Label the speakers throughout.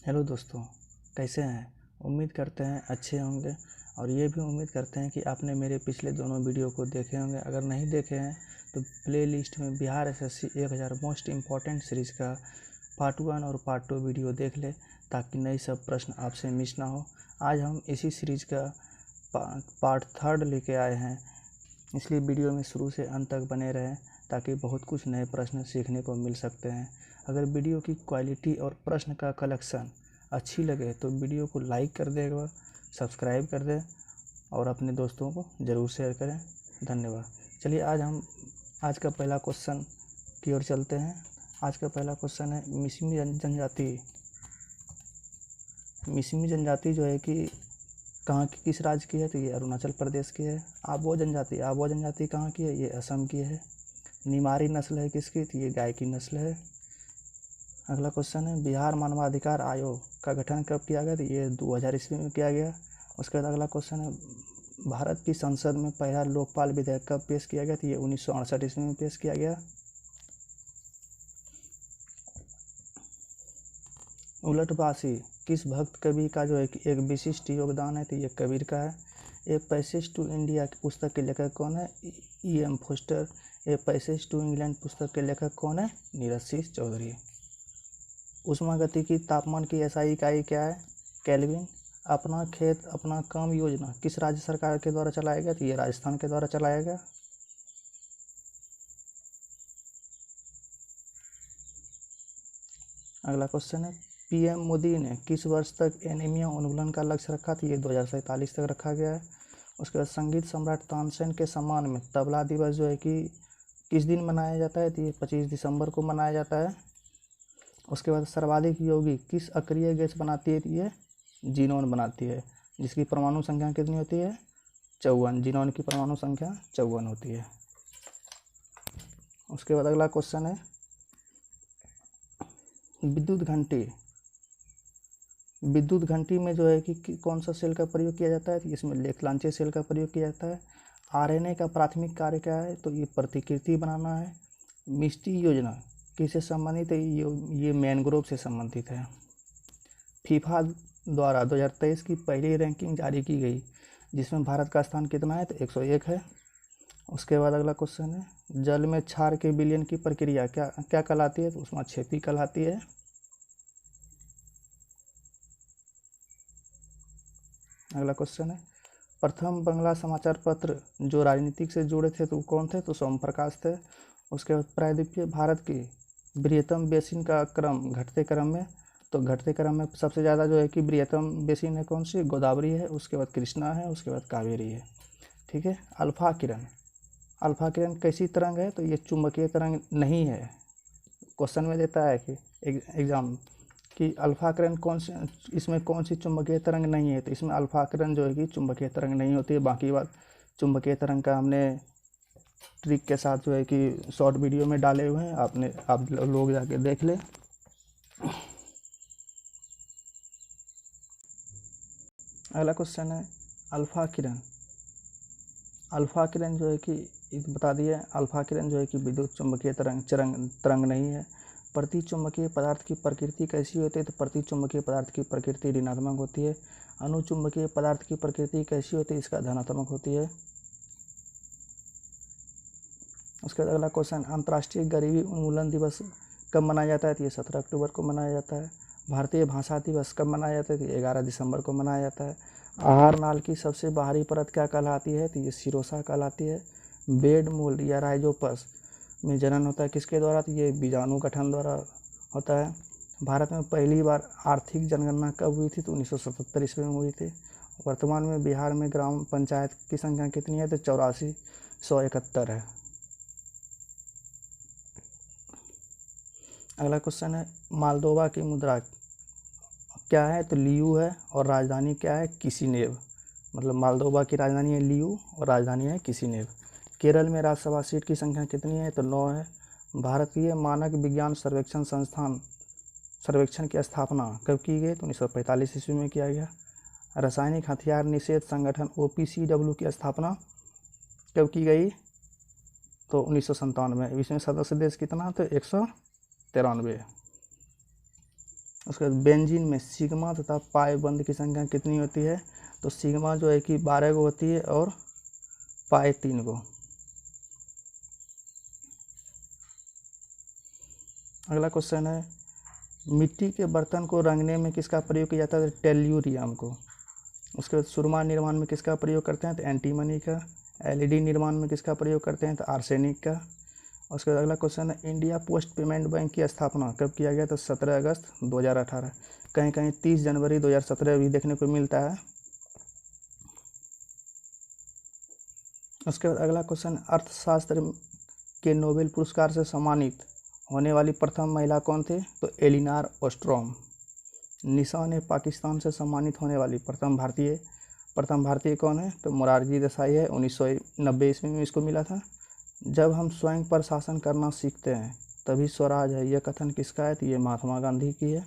Speaker 1: Hello दोस्तों, कैसे हैं। उम्मीद करते हैं अच्छे होंगे और ये भी उम्मीद करते हैं कि आपने मेरे पिछले दोनों वीडियो को देखे होंगे। अगर नहीं देखे हैं तो प्लेलिस्ट में Bihar SSC 1000 most important series का पार्ट 1 और पार्ट 2 वीडियो देख ले, ताकि नई सब प्रश्न आपसे मिस ना हो। आज हम इसी सीरीज़ का पार्ट 3 लेके आए हैं, इसलिए वीडियो में शुरू से अंत तक बने रहें ताकि बहुत कुछ नए प्रश्न सीखने को मिल सकते हैं। अगर वीडियो की क्वालिटी और प्रश्न का कलेक्शन अच्छी लगे तो वीडियो को लाइक कर दें, एक बार सब्सक्राइब कर दें और अपने दोस्तों को ज़रूर शेयर करें। धन्यवाद। चलिए आज का पहला क्वेश्चन की ओर चलते हैं। आज का पहला क्वेश्चन है मिसमी जनजाति। मिसमी जनजाति जो है कि कहाँ की, किस राज्य की है, तो ये अरुणाचल प्रदेश की है। आबो जनजाति कहाँ की है, ये असम की है। निमारी नस्ल है किसकी, तो ये गाय की नस्ल है। अगला क्वेश्चन है बिहार मानवाधिकार आयोग का गठन कब किया गया, तो ये 2000 ईस्वी में किया गया। उसके बाद अगला क्वेश्चन है भारत की संसद में पहला लोकपाल विधेयक कब पेश किया गया, तो ये 1968 ईस्वी में पेश किया गया। उलटबासी किस भक्त कवि का जो है कि एक विशिष्ट योगदान है, तो ये कबीर का है। ए पैसेज टू इंडिया की पुस्तक के लेखक कौन है, E.M. Forster. A passage to England पुस्तक के लेखक कौन है, नीरज सिंह चौधरी। उष्मागतिकी तापमान की SI इकाई क्या है, केल्विन। अपना खेत अपना काम योजना किस राज्य सरकार के द्वारा चलाया गया, तो ये राजस्थान के द्वारा चलाया गया। अगला क्वेश्चन है PM मोदी ने किस वर्ष तक एनीमिया उन्मूलन का लक्ष्य रखा, तो ये 2047 तक रखा गया है। उसके बाद संगीत सम्राट तानसेन के सम्मान में तबला दिवस जो है कि किस दिन मनाया जाता है, तो ये 25 दिसंबर को मनाया जाता है। उसके बाद सर्वाधिक यौगिक किस अक्रिय गैस बनाती है, तो ये जीनोन बनाती है, जिसकी परमाणु संख्या कितनी होती है, 54। जीनोन की परमाणु संख्या 54 होती है। उसके बाद अगला क्वेश्चन है विद्युत घंटी में जो है कि कौन सा सेल का प्रयोग किया जाता है, तो इसमें लेखलांचे सेल का प्रयोग किया जाता है। RNA का प्राथमिक कार्य क्या है, तो ये प्रतिकृति बनाना है। मिष्टी योजना किससे संबंधित है, ये मैनग्रोव से संबंधित है। फीफा द्वारा 2023 की पहली रैंकिंग जारी की गई, जिसमें भारत का स्थान कितना है, तो 101 है। उसके बाद अगला क्वेश्चन है जल में क्षार के विलयन की प्रक्रिया क्या कहलाती है, तो ऊष्माक्षेपी कहलाती है। अगला क्वेश्चन है प्रथम बंगला समाचार पत्र जो राजनीतिक से जुड़े थे तो कौन थे, तो सोम प्रकाश थे। उसके बाद प्रायद्वीपीय भारत की बृहत्तम बेसिन का क्रम घटते क्रम में, तो घटते क्रम में सबसे ज़्यादा जो है कि बृहत्तम बेसिन है कौन सी, गोदावरी है। उसके बाद कृष्णा है, उसके बाद कावेरी है। ठीक है। अल्फा किरण कैसी तरंग है, तो ये चुंबकीय तरंग नहीं है। क्वेश्चन में देता है कि एग्जाम कि अल्फा किरण इसमें कौन सी चुंबकीय तरंग नहीं है, तो इसमें अल्फा किरण जो है कि चुंबकीय तरंग नहीं होती है। बाकी बात चुंबकीय तरंग का हमने ट्रिक के साथ जो है कि शॉर्ट वीडियो में डाले हुए हैं, आप लोग जाके देख लें। अगला क्वेश्चन है अल्फा किरण जो है कि बता दिए, अल्फा किरण जो है कि विद्युत चुंबकीय तरंग नहीं है। प्रति चुंबकीय पदार्थ की प्रकृति कैसी होती है, तो प्रति चुंबकीय पदार्थ की प्रकृति ऋणात्मक होती है। अनुचुंबकीय पदार्थ की प्रकृति कैसी होती है, इसका धनात्मक होती है। उसके बाद अगला क्वेश्चन अंतर्राष्ट्रीय गरीबी उन्मूलन दिवस कब मनाया जाता है, तो ये 17 अक्टूबर को मनाया जाता है। भारतीय भाषा दिवस कब मनाया जाता है, तो 11 दिसंबर को मनाया जाता है। आहार नाल की सबसे बाहरी परत क्या कहलाती है, तो ये सिरोसा कहलाती है। बेड मोल्ड या राइजोपस में जनन होता है किसके द्वारा, तो ये बीजाणु गठन द्वारा होता है। भारत में पहली बार आर्थिक जनगणना कब हुई थी, तो 1977 ईस्वी में हुई थी। वर्तमान में बिहार में ग्राम पंचायत की संख्या कितनी है, तो 8471 है। अगला क्वेश्चन है मालदोवा की मुद्रा क्या है, तो लियू है और राजधानी क्या है, किशिनेव। मतलब मालदोवा की राजधानी है लियू और राजधानी है किशिनेव। केरल में राज्यसभा सीट की संख्या कितनी है, तो 9 है। भारतीय मानक विज्ञान सर्वेक्षण संस्थान सर्वेक्षण की स्थापना कब की गई, तो 1945 ईस्वी में किया गया। रासायनिक हथियार निषेध संगठन OPCW की स्थापना कब की गई, तो 1997 में। इसमें सदस्य देश कितना, तो 193। उसके बाद बेंजीन में सिग्मा तथा पाई बंध की संख्या कितनी होती है? तो सिग्मा जो है कि 12 को होती है और पाई 3 को। अगला क्वेश्चन है, मिट्टी के बर्तन को रंगने में किसका प्रयोग किया जाता है? टेल्यूरियम को। उसके बाद सुरमा निर्माण में किसका प्रयोग करते हैं? तो एंटीमनी का। एलईडी निर्माण में किसका प्रयोग करते हैं? तो आर्सेनिक का। उसके बाद अगला क्वेश्चन है, इंडिया पोस्ट पेमेंट बैंक की स्थापना कब किया गया? तो 17 अगस्त 2018। कहीं कहीं 30 जनवरी 2017 भी देखने को मिलता है। उसके बाद अगला क्वेश्चन, अर्थशास्त्र के नोबेल पुरस्कार से सम्मानित होने वाली प्रथम महिला कौन थे? तो एलिनार ओस्ट्रोम। निशान ए पाकिस्तान से सम्मानित होने वाली प्रथम भारतीय कौन है? तो मोरारजी देसाई है। 1990 ईस्वी में इसको मिला था। जब हम स्वयं पर शासन करना सीखते हैं तभी स्वराज है, यह कथन किसका है? तो ये महात्मा गांधी की है।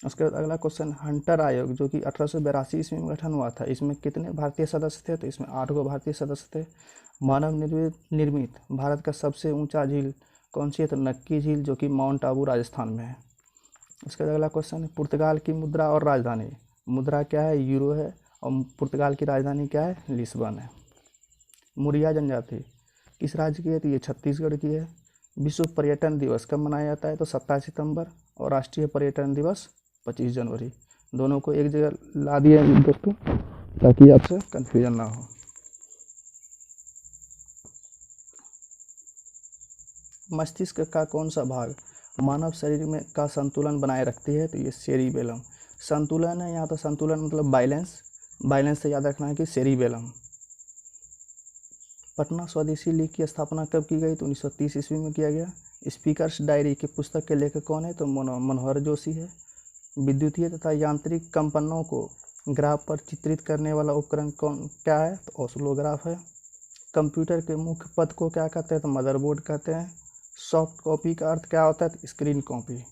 Speaker 1: उसके बाद अगला क्वेश्चन, हंटर आयोग जो कि 1882 ईस्वी में गठन हुआ था, इसमें कितने भारतीय सदस्य थे? तो इसमें 8 को भारतीय सदस्य थे। मानव निर्मित भारत का सबसे ऊंचा झील कौन सी है? तो नक्की झील जो कि माउंट आबू राजस्थान में है। उसके बाद अगला क्वेश्चन है, पुर्तगाल की मुद्रा और राजधानी। मुद्रा क्या है? यूरो है। और पुर्तगाल की राजधानी क्या है? लिस्बन है। मुरिया जनजाति किस राज्य की है? तो ये छत्तीसगढ़ की है। विश्व पर्यटन दिवस कब मनाया जाता है? तो 27 सितंबर। और राष्ट्रीय पर्यटन दिवस 25 जनवरी। दोनों को एक जगह ला दिया दोस्तों ताकि आपसे कन्फ्यूजन ना हो। मस्तिष्क का कौन सा भाग मानव शरीर में का संतुलन बनाए रखती है? तो ये सेरिबेलम। संतुलन है यहाँ, तो संतुलन मतलब बैलेंस से याद रखना है कि सेरिबेलम। पटना स्वदेशी लीग की स्थापना कब की गई? तो 1930 ईस्वी में किया गया। स्पीकर्स डायरी की पुस्तक के लेखक कौन है? तो मनोहर जोशी है। विद्युतीय तथा यांत्रिक कंपनों को ग्राफ पर चित्रित करने वाला उपकरण क्या है? तो ऑसिलोग्राफ है। कंप्यूटर के मुख्य पद को क्या कहते हैं? तो मदरबोर्ड कहते हैं। सॉफ्ट कॉपी का अर्थ क्या होता है? तो स्क्रीन कॉपी।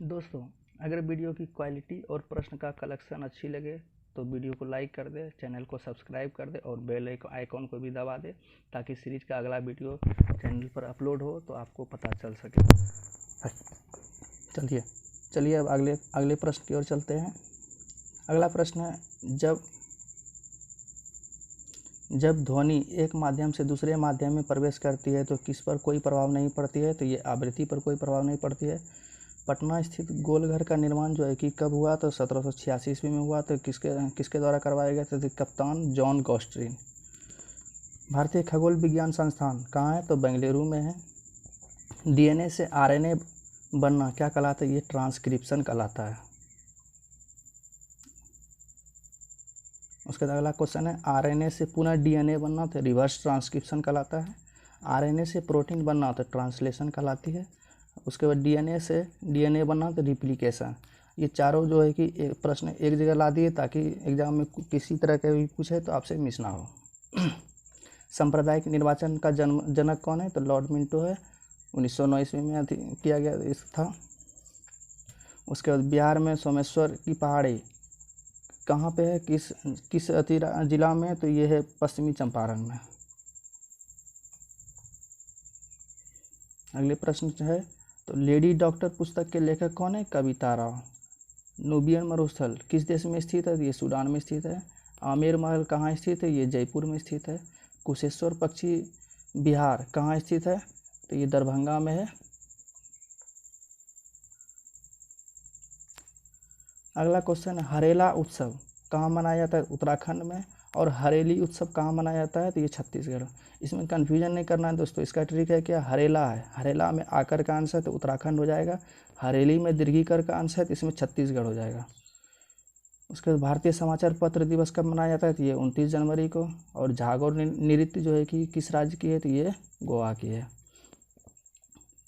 Speaker 1: दोस्तों, अगर वीडियो की क्वालिटी और प्रश्न का कलेक्शन अच्छी लगे तो वीडियो को लाइक कर दे, चैनल को सब्सक्राइब कर दे और बेल आइकॉन को भी दबा दे ताकि सीरीज का अगला वीडियो चैनल पर अपलोड हो तो आपको पता चल सके। चलिए अब अगले प्रश्न की ओर चलते हैं। अगला प्रश्न है, जब ध्वनि एक माध्यम से दूसरे माध्यम में प्रवेश करती है तो किस पर कोई प्रभाव नहीं पड़ती है? तो ये आवृत्ति पर कोई प्रभाव नहीं पड़ती है। पटना स्थित गोलघर का निर्माण जो है कि कब हुआ? तो 1786 ईस्वी में हुआ। तो किसके द्वारा करवाया गया? तो कप्तान जॉन गॉस्ट्रिन। भारतीय खगोल विज्ञान संस्थान कहाँ है? तो बेंगलुरु में है। डीएनए से आरएनए बनना क्या कहलाता है? ये ट्रांसक्रिप्शन कहलाता है। उसके बाद अगला क्वेश्चन है, आरएनए से पुनः डीएनए बनना तो रिवर्स ट्रांसक्रिप्शन कहलाता है। आरएनए से प्रोटीन बनना तो ट्रांसलेशन कहलाती है। उसके बाद डीएनए से डीएनए बनना तो रिप्लिकेशन। ये चारों जो है कि प्रश्न एक जगह ला दिए ताकि एग्जाम में किसी तरह के भी पूछे तो आपसे मिस ना हो। सांप्रदायिक निर्वाचन का जनक कौन है? तो लॉर्ड मिंटो है। 1909 ईस्वी में किया गया इस था। उसके बाद बिहार में सोमेश्वर की पहाड़ी कहाँ पे है? किस जिला में? तो ये है पश्चिमी चंपारण में। अगले प्रश्न है, तो लेडी डॉक्टर पुस्तक के लेखक कौन है? कविता राव। नूबियन मरुस्थल किस देश में स्थित है? ये सूडान में स्थित है। आमेर महल कहाँ स्थित है? ये जयपुर में स्थित है। कुशेश्वर पक्षी विहार कहाँ स्थित है? तो ये दरभंगा में है। अगला क्वेश्चन है, हरेला उत्सव कहाँ मनाया जाता है? उत्तराखंड में। और हरेली उत्सव कहाँ मनाया जाता है? तो ये छत्तीसगढ़। इसमें कन्फ्यूजन नहीं करना है दोस्तों। इसका ट्रिक है क्या? हरेला है, हरेला में आकर का अंश है तो उत्तराखंड हो जाएगा। हरेली में दीर्घीकर का अंश है तो इसमें छत्तीसगढ़ हो जाएगा। उसके बाद भारतीय समाचार पत्र दिवस कब मनाया जाता है? तो ये 29 जनवरी को। और जागोर नृत्य जो है कि किस राज्य की है? तो ये गोवा की है।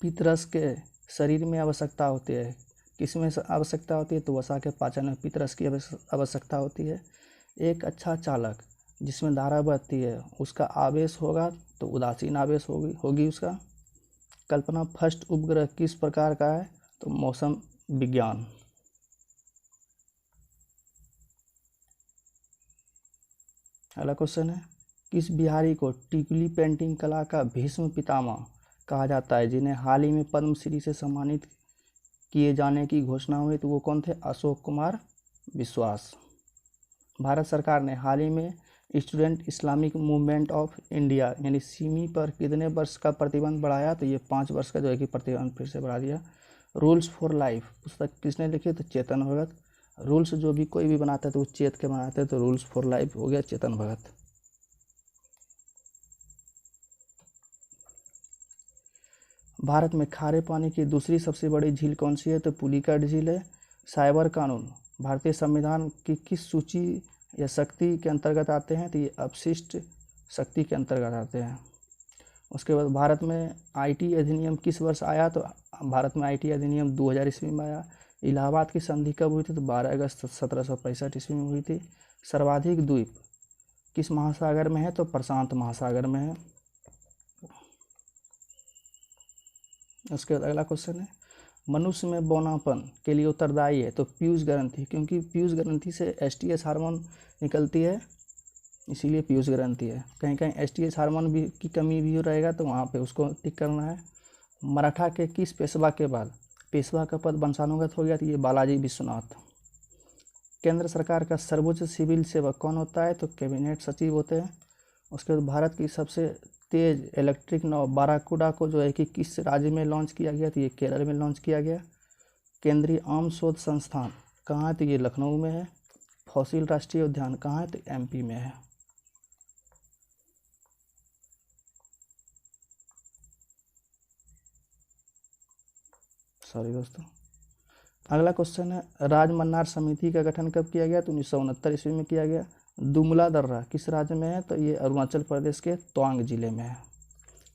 Speaker 1: पितरस के शरीर में आवश्यकता होती है, किस में आवश्यकता होती है? तो वसा के पाचन में पितरस की आवश्यकता होती है। एक अच्छा चालक जिसमें धारा बहती है उसका आवेश होगा तो उदासीन आवेश होगी उसका। कल्पना फर्स्ट उपग्रह किस प्रकार का है? तो मौसम विज्ञान। अगला क्वेश्चन है, किस बिहारी को टिकुली पेंटिंग कला का भीष्म पितामह कहा जाता है, जिन्हें हाल ही में पद्मश्री से सम्मानित किए जाने की घोषणा हुई? तो वो कौन थे? अशोक कुमार विश्वास। भारत सरकार ने हाल ही में student Islamic movement of India यानी सिमी पर कितने वर्ष का प्रतिबंध बढ़ाया? तो ये 5 वर्ष का जो है कि प्रतिबंध फिर से बढ़ा दिया। रूल्स फॉर लाइफ पुस्तक किसने लिखी? तो चेतन भगत। रूल्स जो भी कोई भी बनाता है तो वो चेत के बनाते हैं, तो रूल्स फॉर लाइफ हो गया चेतन भगत। भारत में खारे पानी की दूसरी सबसे बड़ी झील कौन सी है? तो पुलिकाट झील है। साइबर कानून भारतीय संविधान की किस सूची या शक्ति के अंतर्गत आते हैं? तो ये अपशिष्ट शक्ति के अंतर्गत आते हैं। उसके बाद भारत में आईटी अधिनियम किस वर्ष आया? तो भारत में आईटी अधिनियम 2000 ईस्वी में आया। इलाहाबाद की संधि कब हुई थी? तो 12 अगस्त 1765 ईस्वी में हुई थी। सर्वाधिक द्वीप किस महासागर में है? तो प्रशांत महासागर में है। उसके बाद अगला क्वेश्चन है, मनुष्य में बौनापन के लिए उत्तरदायी है? तो पीयूष ग्रंथि, क्योंकि पीयूष ग्रंथि से एसटीएच हार्मोन निकलती है, इसीलिए पीयूष ग्रंथि है। कहीं कहीं एसटीएच हार्मोन भी की कमी भी रहेगा तो वहाँ पे उसको टिक करना है। मराठा के किस पेशवा के बाद पेशवा का पद वंशानुगत हो गया? तो ये बालाजी विश्वनाथ। केंद्र सरकार का सर्वोच्च सिविल सेवक कौन होता है? तो कैबिनेट सचिव होते हैं। उसके बाद भारत की सबसे तेज इलेक्ट्रिक नाव बाराकूडा को जो है कि किस राज्य में लॉन्च किया गया? तो ये केरल में लॉन्च किया गया। केंद्रीय आम शोध संस्थान कहाँ है? तो ये लखनऊ में है। फॉसिल राष्ट्रीय उद्यान कहाँ है? तो एमपी में है। सॉरी दोस्तों। अगला क्वेश्चन है, राजमन्नार समिति का गठन कब किया गया? तो 1969 ईस्वी में किया गया। दुमला दर्रा किस राज्य में है? तो ये अरुणाचल प्रदेश के तवांग जिले में है।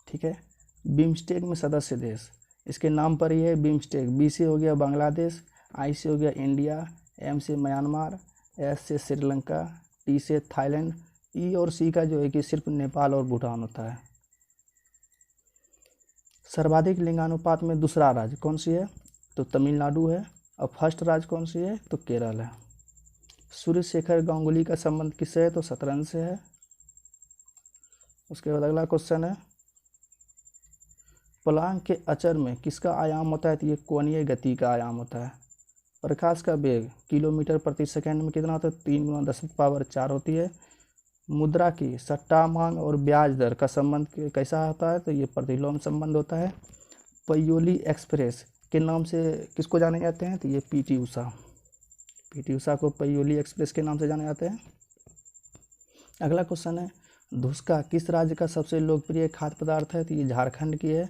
Speaker 1: ठीक है। बिम्स्टेक में सदस्य देश इसके नाम पर ही है बिम्स्टेक। बी से हो गया बांग्लादेश, आई से हो गया इंडिया, एम से म्यांमार, एस से श्रीलंका, टी से थाईलैंड, ई और सी का जो है कि सिर्फ नेपाल और भूटान होता है। सर्वाधिक लिंगानुपात में दूसरा राज्य कौन सी है? तो तमिलनाडु है। और फर्स्ट राज्य कौन सी है? तो केरल है। सूर्य शेखर गांगुली का संबंध किससे है? तो शतरंज से है। उसके बाद अगला क्वेश्चन है, प्लांक के अचर में किसका आयाम होता है? तो ये कोणीय गति का आयाम होता है। प्रकाश का वेग किलोमीटर प्रति सेकंड में कितना होता है? 3×10⁴ होती है। मुद्रा की सट्टा मांग और ब्याज दर का संबंध कैसा होता है? तो ये प्रतिलोम संबंध होता है। पयोली एक्सप्रेस के नाम से किसको जाने जाते हैं? तो ये पीटी उषा। पीटी उषा को पयोली एक्सप्रेस के नाम से जाने जाते हैं। अगला क्वेश्चन है, धुसका किस राज्य का सबसे लोकप्रिय खाद्य पदार्थ है? तो ये झारखंड की है।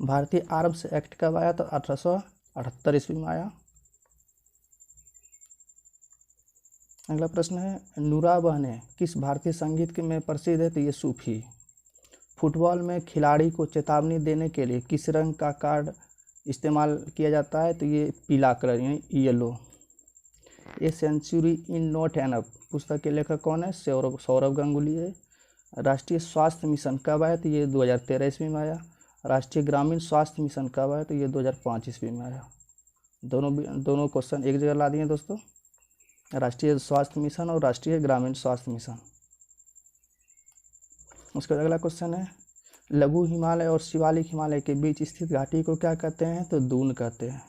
Speaker 1: भारतीय आर्म्स एक्ट कब आया? तो 1878 ईस्वी में आया। अगला प्रश्न है, नूरा बहने किस भारतीय संगीत में प्रसिद्ध है? तो ये सूफी। फुटबॉल में खिलाड़ी को चेतावनी देने के लिए किस रंग का कार्ड इस्तेमाल किया जाता है? तो ये पीला कलर यानी yellow. A century in not enough पुस्तक के लेखक कौन है? सौरभ गांगुली है। राष्ट्रीय स्वास्थ्य मिशन कब आया? तो ये 2013 ईस्वी में आया। राष्ट्रीय ग्रामीण स्वास्थ्य मिशन कब आया? तो ये 2005 ईस्वी में आया। दोनों क्वेश्चन एक जगह ला दिए दोस्तों, राष्ट्रीय स्वास्थ्य मिशन और राष्ट्रीय ग्रामीण स्वास्थ्य मिशन। उसके बाद अगला क्वेश्चन है, लघु हिमालय और शिवालिक हिमालय के बीच स्थित घाटी को क्या कहते हैं? तो दून कहते हैं।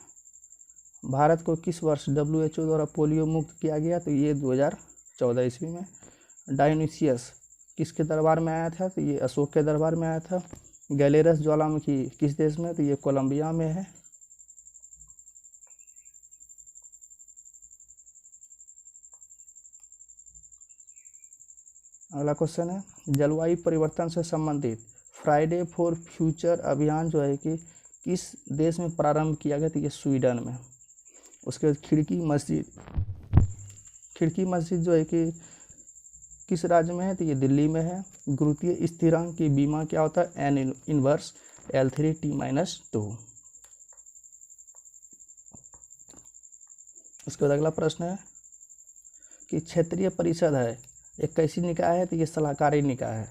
Speaker 1: भारत को किस वर्ष WHO द्वारा पोलियो मुक्त किया गया? तो ये 2014 ईस्वी में। डायोनिसियस किसके दरबार में आया था? तो ये अशोक के दरबार में आया था। गैलेरस ज्वालामुखी किस देश में? तो ये कोलंबिया में है। अगला क्वेश्चन है, जलवायु परिवर्तन से संबंधित फ्राइडे फॉर फ्यूचर अभियान जो है कि किस देश में प्रारंभ किया गया? तो ये स्वीडन में। उसके बाद खिड़की मस्जिद जो है कि किस राज्य में है? तो ये दिल्ली में है। गुरुत्वीय स्थिरांक की बीमा क्या होता है? n inverse L3t-2। उसके बाद अगला प्रश्न है कि क्षेत्रीय परिषद है एक कैसी निकाय है? तो ये सलाहकारी निकाय है।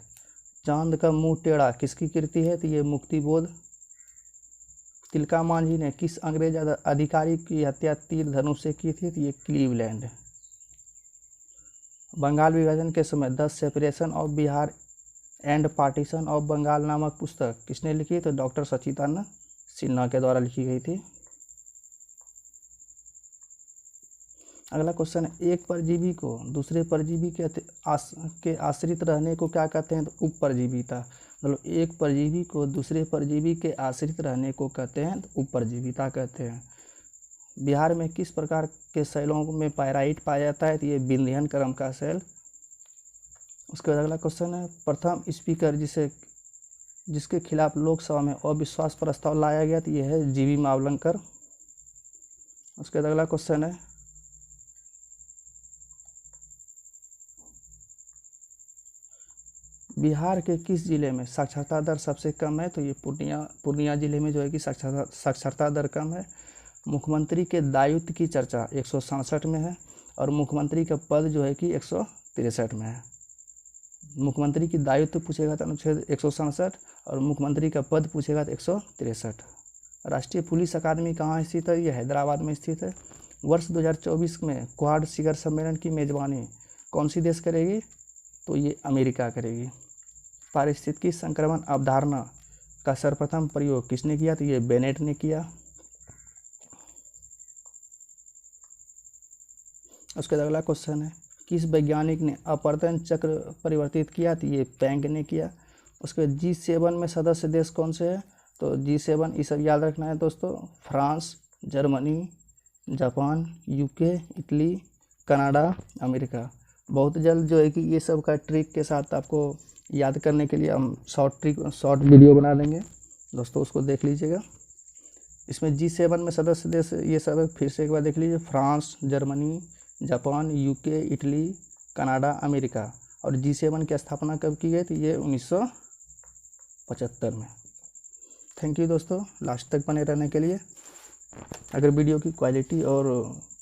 Speaker 1: चांद का मुंह टेढ़ा किसकी कृति है? तो ये मुक्तिबोध। तिलका मांझी ने किस अंग्रेज अधिकारी की हत्या तीर धनुष से की थी? तो ये क्लीवलैंड। बंगाल विभाजन के समय the separation of Bihar and partition of Bengal नामक पुस्तक किसने लिखी? तो डॉक्टर सच्चिदानंद सिन्हा के द्वारा लिखी गई थी। अगला क्वेश्चन है, एक परजीवी को दूसरे परजीवी के आश्रित रहने को क्या कहते हैं? तो उपपरजीविता। मतलब एक परजीवी को दूसरे परजीवी के आश्रित रहने को कहते हैं तो उपपरजीविता कहते हैं। बिहार में किस प्रकार के शैलों में पायराइट पाया जाता है? तो ये विंध्यन क्रम का शैल। उसके बाद अगला क्वेश्चन है, प्रथम स्पीकर जिसके खिलाफ लोकसभा में अविश्वास प्रस्ताव लाया गया तो यह है जीवी मावलंकर। उसके बाद अगला क्वेश्चन है, बिहार के किस जिले में साक्षरता दर सबसे कम है? तो ये पूर्णिया जिले में जो है कि साक्षरता दर कम है। मुख्यमंत्री के दायित्व की चर्चा 167 में है और मुख्यमंत्री का पद जो है कि 163 में है। मुख्यमंत्री की दायित्व पूछेगा तो अनुच्छेद 167 और मुख्यमंत्री का पद पूछेगा तो 163। राष्ट्रीय पुलिस अकादमी कहाँ स्थित है? यह हैदराबाद में स्थित है। वर्ष 2024 में क्वाड शिखर सम्मेलन की मेजबानी कौन सी देश करेगी? तो ये अमेरिका करेगी। पारिस्थितिकी संक्रमण अवधारणा का सर्वप्रथम प्रयोग किसने किया? तो ये बेनेट ने किया। उसके बाद अगला क्वेश्चन है, किस वैज्ञानिक ने अपवर्तन चक्र परिवर्तित किया? तो ये प्लैंक ने किया। उसके बाद G7 में सदस्य देश कौन से हैं? तो G7 ये सब याद रखना है दोस्तों, France, Germany, Japan, UK, Italy, Canada, America. बहुत जल्द जो है कि ये सब का ट्रिक के साथ आपको याद करने के लिए हम शॉर्ट वीडियो बना देंगे दोस्तों, उसको देख लीजिएगा। इसमें G7 में सदस्य देश ये सब फिर से एक बार देख लीजिए, France, Germany, Japan, UK, Italy, Canada, America. और G7 की स्थापना कब की गई? तो ये 1975 में। थैंक यू दोस्तों लास्ट तक बने रहने के लिए। अगर वीडियो की क्वालिटी और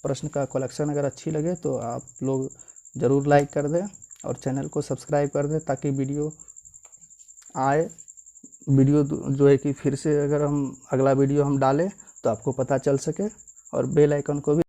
Speaker 1: प्रश्न का कलेक्शन अगर अच्छी लगे तो आप लोग ज़रूर लाइक कर दें और चैनल को सब्सक्राइब कर दें ताकि वीडियो जो है कि फिर से अगर हम अगला वीडियो हम डालें तो आपको पता चल सके, और बेल आइकन को भी